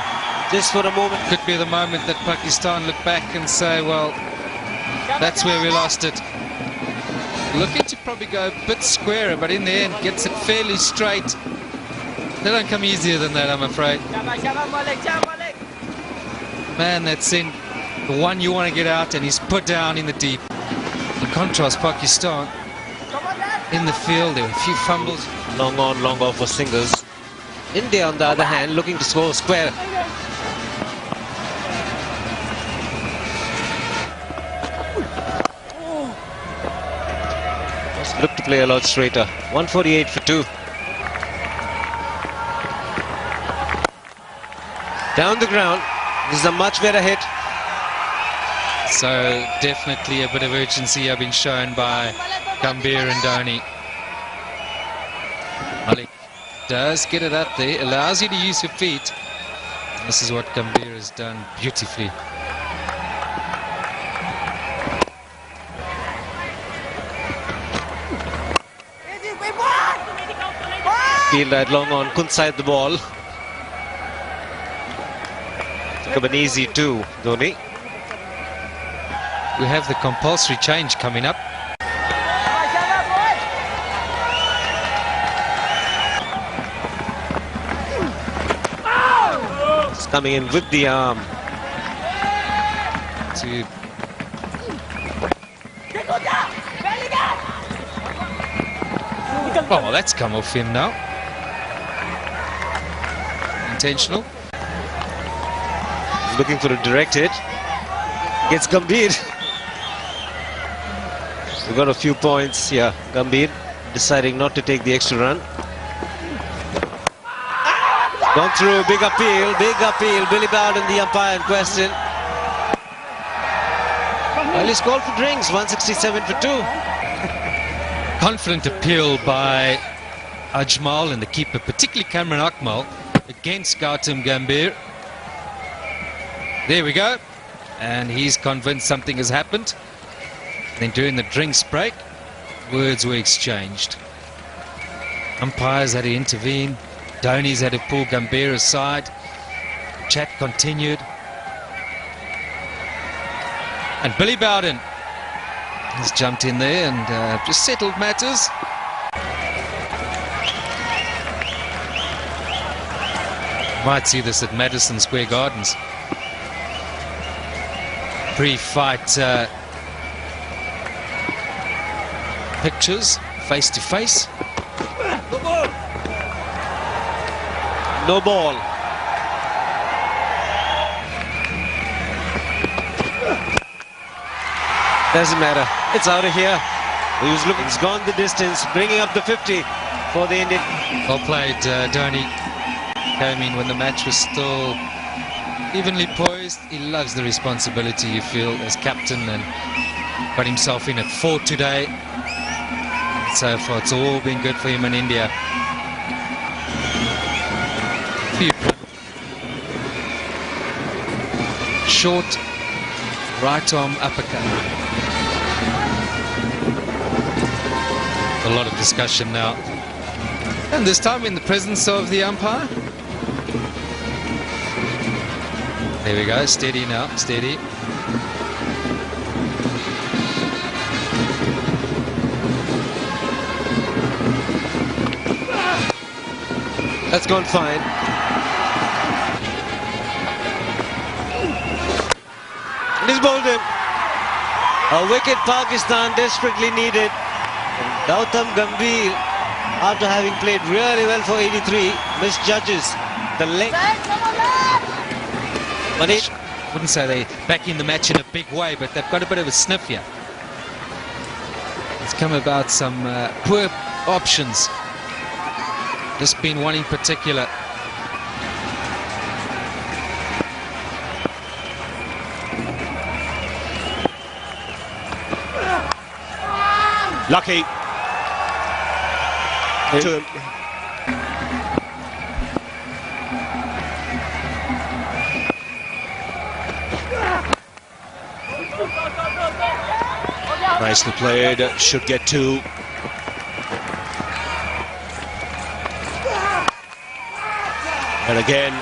Speaker 4: just for a moment.
Speaker 6: Could be the moment that Pakistan look back and say, well, that's where we lost it. Looking to probably go a bit squarer, but in the end gets it fairly straight. They don't come easier than that, I'm afraid. Man, that's in the one you want to get out, and he's put down in the deep. In contrast, Pakistan in the field, there were a few fumbles.
Speaker 4: Long on, long off for singles. India, on the other hand, looking to score square. Just look to play a lot straighter. 148 for 2. Down the ground. This is a much better hit.
Speaker 6: So definitely a bit of urgency have been shown by Gambhir and Dhoni. Malik does get it up there, allows you to use your feet. This is what Gambhir has done beautifully.
Speaker 4: Field that long on, couldn't side the ball. Took up an easy 2, Dhoni.
Speaker 6: We have the compulsory change coming up.
Speaker 4: Coming in with the arm.
Speaker 6: Oh, that's come off him now. Intentional.
Speaker 4: He's looking for a direct hit. Gets Gambhir. We've got a few points here. Gambhir deciding not to take the extra run. Gone through, big appeal, Billy Bowden, the umpire in question. Well, he's called for drinks, 167 for 2.
Speaker 6: Confident appeal by Ajmal and the keeper, particularly Cameron Akmal, against Gautam Gambhir. There we go. And he's convinced something has happened. Then during the drinks break, words were exchanged. Umpires had to intervene. Dhoni's had to pull Gambhir aside. Chat continued. And Billy Bowden has jumped in there and just settled matters. Might see this at Madison Square Gardens. Pre-fight pictures, face to face.
Speaker 4: No ball. Doesn't matter. It's out of here. He was looking, he's gone the distance, bringing up the 50 for the Indian.
Speaker 6: Well played, Dhoni. Came in when the match was still evenly poised. He loves the responsibility, you feel, as captain, and got himself in at 4 today. So far, it's all been good for him in India. Short right arm uppercut. A lot of discussion now. And this time in the presence of the umpire. There we go, steady now, steady.
Speaker 4: That's gone fine. And he's bowled him. A wicket Pakistan desperately needed. And Gautam Gambhir, after having played really well for 83, misjudges the length. But it
Speaker 6: Wouldn't say they're back in the match in a big way, but they've got a bit of a sniff here. It's come about some poor options. This being one in particular.
Speaker 5: Lucky. To him. Nicely played. Should get 2. And again,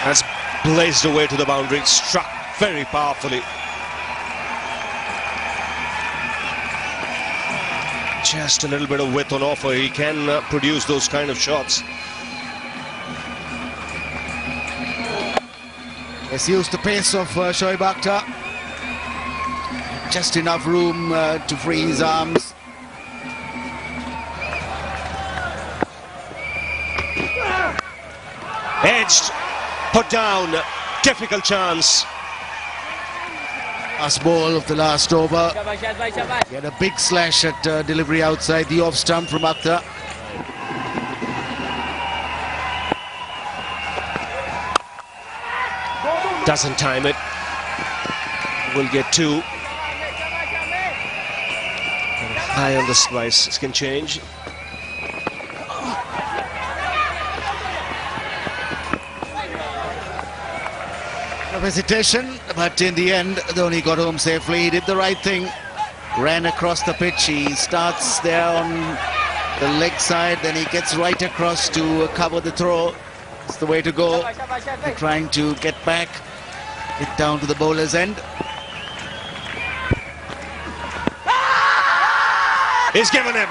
Speaker 5: that's blazed away to the boundary, struck very powerfully. Just a little bit of width on offer. He can produce those kind of shots.
Speaker 7: Let's use the pace of Shoaib Akhtar. Just enough room to free his arms.
Speaker 5: Edged, put down, difficult chance.
Speaker 7: Last ball of the last over. He had a big slash at delivery outside the off stump from Akhtar.
Speaker 5: Doesn't time it. Will get 2. High on the slice. This can change.
Speaker 7: Of hesitation, but in the end, Dhoni got home safely. He did the right thing. Ran across the pitch. He starts there on the leg side, then he gets right across to cover the throw. It's the way to go. They're trying to get back, get down to the bowler's end.
Speaker 5: He's given him.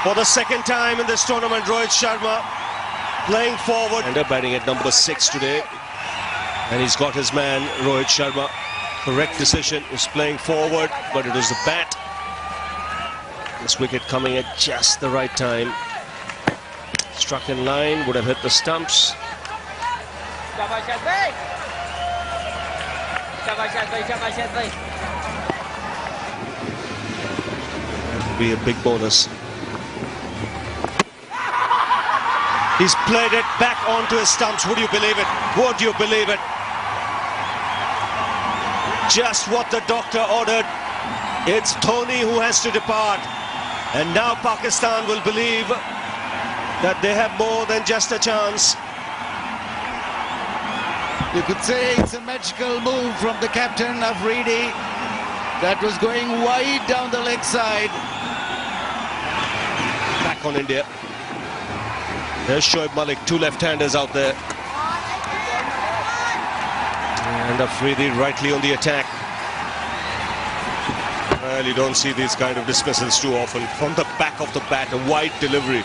Speaker 5: For the second time in this tournament, Rohit Sharma playing forward. And batting at number 6 today. And he's got his man, Rohit Sharma. Correct decision. He's playing forward, but it was the bat. This wicket coming at just the right time. Struck in line, would have hit the stumps. Be a big bonus. He's played it back onto his stumps. Would you believe it? Would you believe it? Just what the doctor ordered. It's Dhoni who has to depart. And now Pakistan will believe that they have more than just a chance.
Speaker 7: You could say it's a magical move from the captain, Afridi. That was going wide down the leg side.
Speaker 5: Back on India. There's Shoaib Malik, 2 left-handers out there. And Afridi rightly on the attack. Well, you don't see these kind of dismissals too often. From the back of the bat, a wide delivery.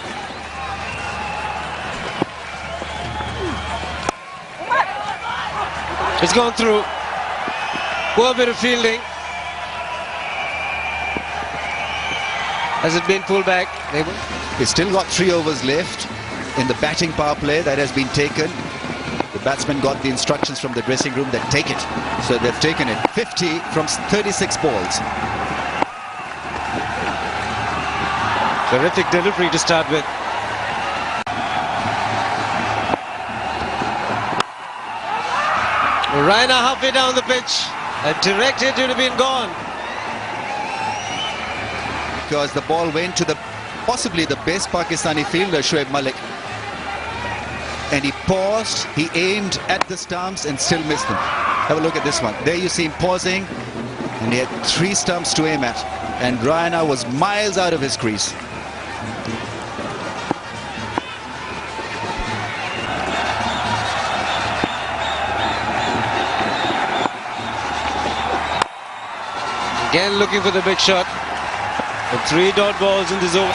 Speaker 4: It's gone through. Poor bit of fielding. Has it been pulled back?
Speaker 1: He's still got 3 overs left in the batting power play that has been taken. The batsmen got the instructions from the dressing room that take it. So they've taken it. 50 from 36 balls.
Speaker 4: Terrific delivery to start with. Raina halfway down the pitch. A direct hit would have been gone.
Speaker 1: Because the ball went to the possibly the best Pakistani fielder, Shoaib Malik. And he paused, he aimed at the stumps and still missed them. Have a look at this one. There you see him pausing, and he had 3 stumps to aim at. And Raina was miles out of his crease.
Speaker 4: Again looking for the big shot. And 3 dot balls in this over.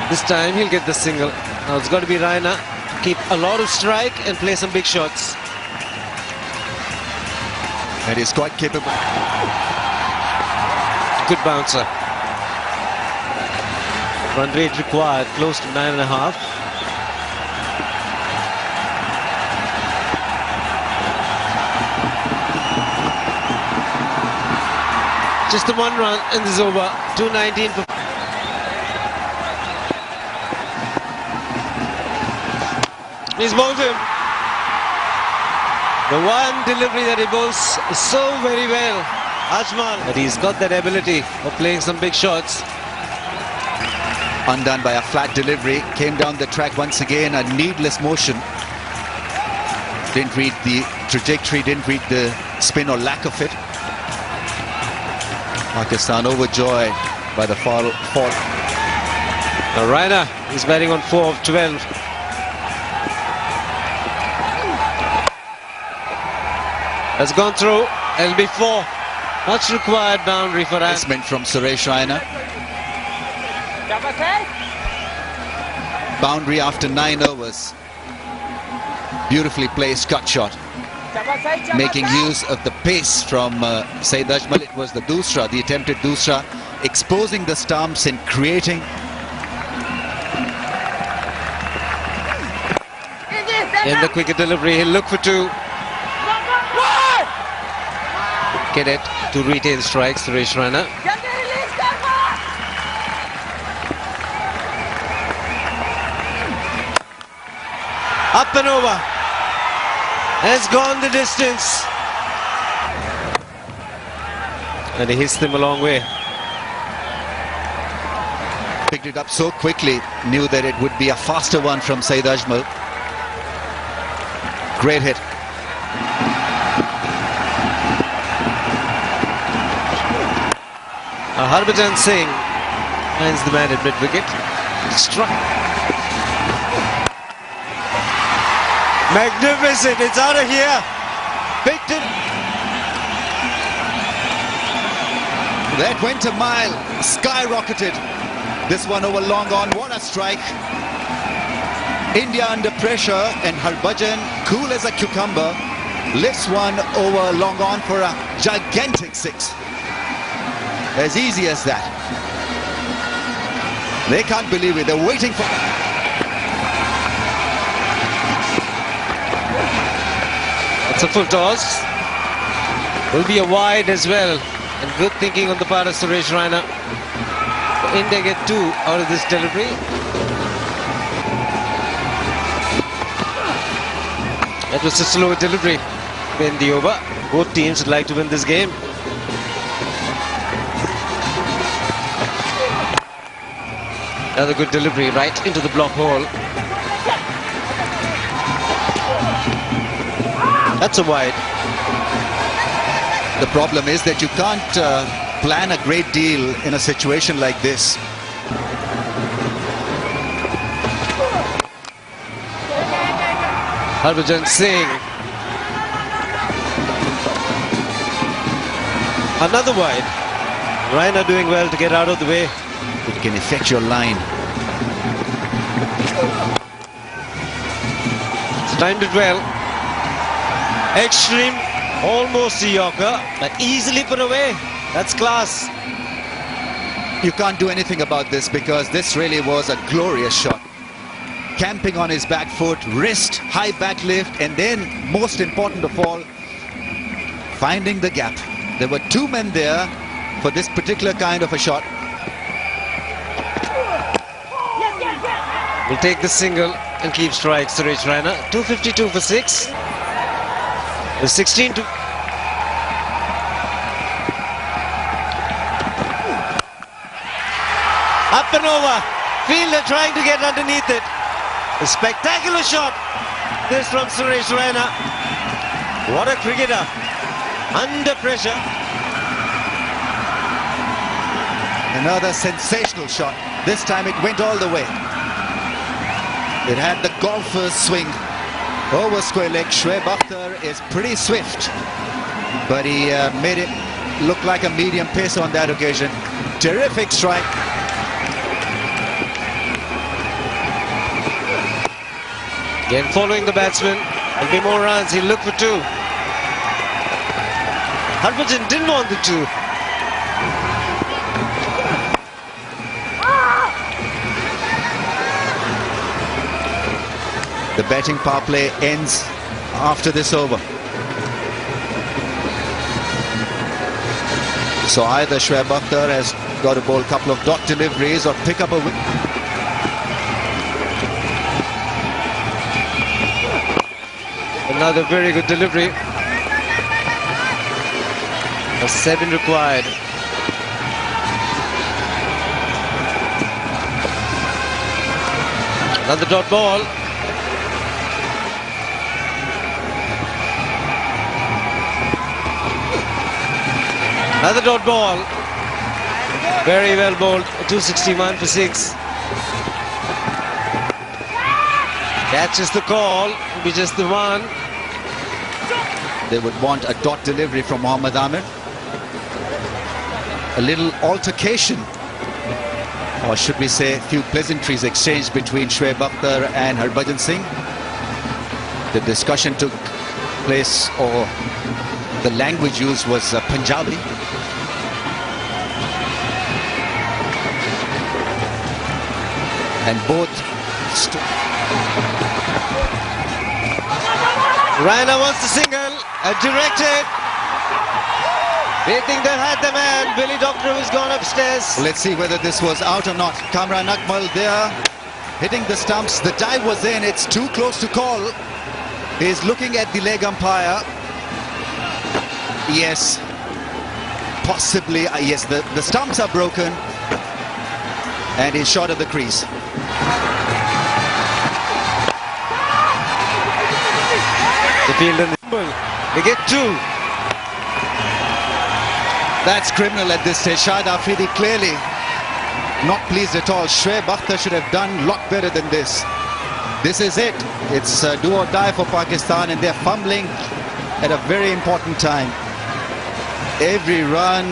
Speaker 4: This time he'll get the single. Now it's got to be Raina. Keep a lot of strike and play some big shots.
Speaker 1: And he's quite capable.
Speaker 4: Good bouncer. Run rate required close to 9.5. Just the 1 run in this over. 219. He's bowled him. The one delivery that he bowls so very well, Ajmal. But he's got that ability of playing some big shots.
Speaker 1: Undone by a flat delivery. Came down the track once again. A needless motion. Didn't read the trajectory, didn't read the spin or lack of it. Pakistan overjoyed by the fall.
Speaker 4: Now Raina is batting on 4 of 12. Has gone through. LB4. Much required boundary for us.
Speaker 1: Placement from Suresh Raina. Boundary after 9 overs. Beautifully placed cut shot. Making use of the pace from Saeed Ajmal. It was the dusra, the attempted dusra, exposing the stumps and creating.
Speaker 4: In the quicker delivery, he'll look for 2. Get it to retain strikes, Suresh Raina. Up and over. Has gone the distance. And he hits them a long way.
Speaker 1: Picked it up so quickly, knew that it would be a faster one from Saeed Ajmal. Great hit.
Speaker 4: Harbhajan Singh finds the man at mid-wicket. Struck. Magnificent, it's out of here. Picked it.
Speaker 1: That went a mile, skyrocketed. This one over long on, what a strike. India under pressure, and Harbhajan, cool as a cucumber, lifts one over long on for a gigantic 6. As easy as that. They can't believe it, they're waiting for...
Speaker 4: It's a full toss. Will be a wide as well. And good thinking on the part of Suresh Raina. India get 2 out of this delivery. That was a slow delivery in the over. Both teams would like to win this game. Another good delivery right into the block hole. That's a wide.
Speaker 1: The problem is that you can't plan a great deal in a situation like this.
Speaker 4: Harbhajan Singh. Another wide. Raina doing well to get out of the way.
Speaker 1: It can affect your line.
Speaker 4: It's timed it well. Extreme, almost a Yorker, but easily put away. That's class.
Speaker 1: You can't do anything about this because this really was a glorious shot. Camping on his back foot, wrist, high back lift, and then, most important of all, finding the gap. There were 2 men there for this particular kind of a shot.
Speaker 4: will take the single and keep strike. Suresh Raina, 252 for 6. The 16 to... Up and over. Fielder trying to get underneath it. A spectacular shot. This from Suresh Raina. What a cricketer. Under pressure.
Speaker 7: Another sensational shot. This time it went all the way. It had the golfer's swing over square leg. Shoaib Akhtar is pretty swift, but he made it look like a medium pace on that occasion. Terrific strike.
Speaker 4: Again following the batsman. There'll be more runs. He'll look for 2. Harbhajan didn't want the 2.
Speaker 7: The batting power play ends after this over. So either Shoaib Akhtar has got to bowl a couple of dot deliveries or pick up a win.
Speaker 4: Another very good delivery. A 7 required. Another dot ball. Another dot ball. Very well bowled. 261 for 6. Catches the call. Will be just the 1.
Speaker 7: They would want a dot delivery from Mohammad Amir. A little altercation, or should we say a few pleasantries exchanged between Shoaib Akhtar and Harbhajan Singh. The discussion took place, or the language used was Punjabi. And both
Speaker 4: Raina wants the single, directed. They think they've had the man. Billy Doctor has gone upstairs.
Speaker 7: Let's see whether this was out or not. Kamran Akmal there, hitting the stumps. The dive was in. It's too close to call. He's looking at the leg umpire. Yes, possibly. Yes, the stumps are broken. And he's short of the crease.
Speaker 4: The fielder, they get 2.
Speaker 7: That's criminal at this stage. Shahid Afridi clearly not pleased at all. Shoaib Akhtar should have done a lot better than this. This is it. It's do or die for Pakistan, and they're fumbling at a very important time. Every run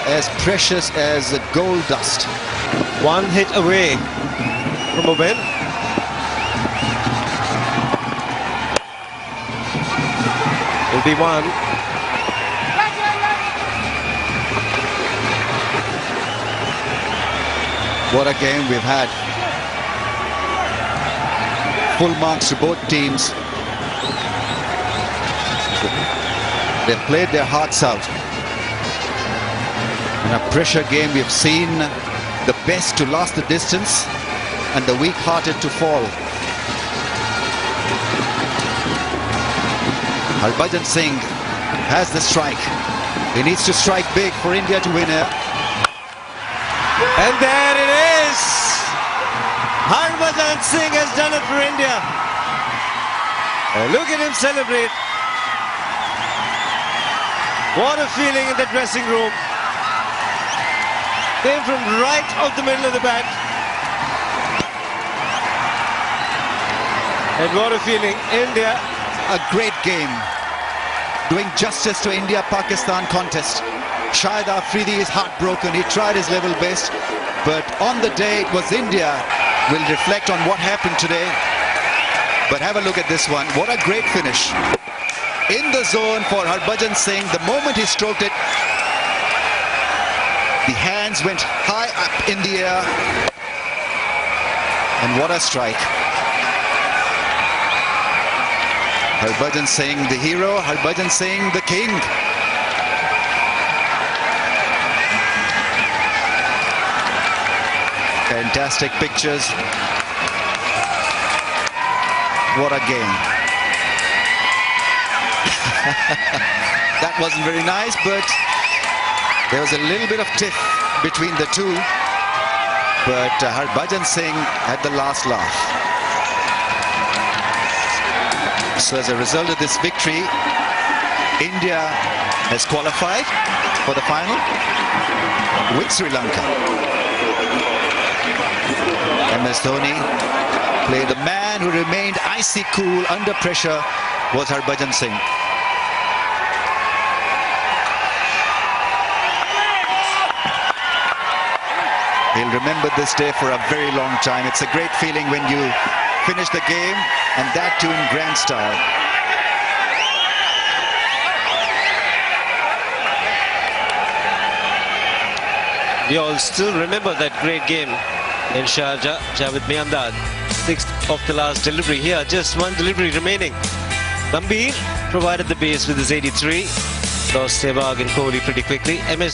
Speaker 7: as precious as gold dust.
Speaker 4: 1 hit away from a win. Will be 1.
Speaker 7: What a game we've had. Full marks to both teams. They've played their hearts out. In a pressure game, we've seen the best to last the distance and the weak-hearted to fall. Harbhajan Singh has the strike. He needs to strike big for India to win here.
Speaker 4: And there it is. Harbhajan Singh has done it for India. Look at him celebrate. What a feeling in the dressing room. Came from right off the middle of the bat. And what a feeling. India.
Speaker 7: A great game. Doing justice to India-Pakistan contest. Shahid Afridi is heartbroken. He tried his level best. But on the day, it was India. We'll reflect on what happened today. But have a look at this one. What a great finish. In the zone for Harbhajan Singh. The moment he stroked it, the hands went high up in the air. And what a strike. Harbhajan Singh, the hero. Harbhajan Singh, the king. Fantastic pictures.
Speaker 1: What a game. That wasn't very nice, but there was a little bit of tiff between the two. But Harbhajan Singh had the last laugh. So as a result of this victory, India has qualified for the final with Sri Lanka. MS Dhoni played. The man who remained icy cool under pressure was Harbhajan Singh. He'll remember this day for a very long time. It's a great feeling when you finish the game, and that too in grand style.
Speaker 4: We all still remember that great game in Sharjah. Javed Miandad, 6th of the last delivery here. Just one delivery remaining. Gambhir provided the base with his 83. Lost Sehwag and Kohli pretty quickly. MS